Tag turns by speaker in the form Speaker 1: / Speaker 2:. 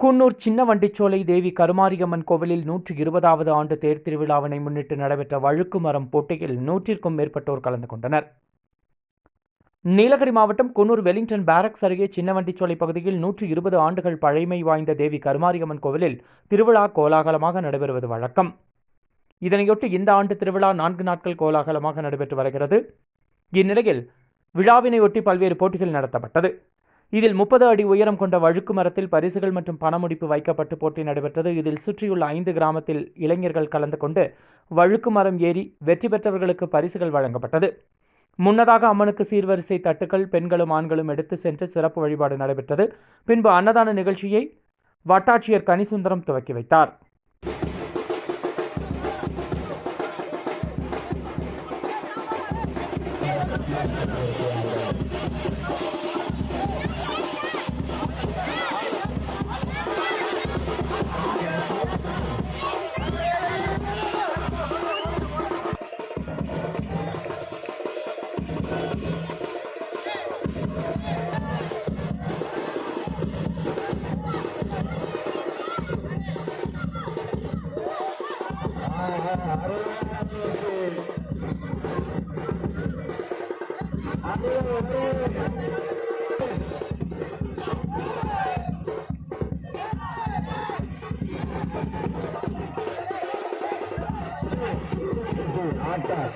Speaker 1: குன்னூர் சின்னவண்டிச்சோலை தேவி கருமாரியம்மன் கோவிலில் 120வது ஆண்டு தேர் திருவிழாவினை முன்னிட்டு நடைபெற்ற வழுக்கு மரம் போட்டியில் 100க்கும் மேற்பட்டோர் கலந்து கொண்டனர். நீலகிரி மாவட்டம் குன்னூர் வெலிங்டன் பாரக்ஸ் அருகே சின்னவண்டிச்சோலை பகுதியில் 120 ஆண்டுகள் பழமை வாய்ந்த தேவி கருமாரியம்மன் கோவிலில் திருவிழா கோலாகலமாக நடைபெறுவது வழக்கம். இதனையொட்டி இந்த ஆண்டு திருவிழா 4 நாட்கள் கோலாகலமாக நடைபெற்று வருகிறது. இந்நிலையில் விழாவினையொட்டி பல்வேறு போட்டிகள் நடத்தப்பட்டது. இதில் 30 அடி உயரம் கொண்ட வழுக்கு மரத்தில் பரிசுகள் மற்றும் பணமுடிப்பு வைக்கப்பட்டு போட்டி நடைபெற்றது. இதில் சுற்றியுள்ள 5 கிராமத்தில் இளைஞர்கள் கலந்து கொண்டு வழுக்கு மரம் ஏறி வெற்றி பெற்றவர்களுக்கு பரிசுகள் வழங்கப்பட்டது. முன்னதாக அம்மனுக்கு சீர்வரிசை தட்டுக்கள் பெண்களும் ஆண்களும் எடுத்து சென்று சிறப்பு வழிபாடு நடைபெற்றது. பின்பு அன்னதான நிகழ்ச்சியை வட்டாட்சியர் கனிசுந்தரம் துவக்கி வைத்தார்.
Speaker 2: atas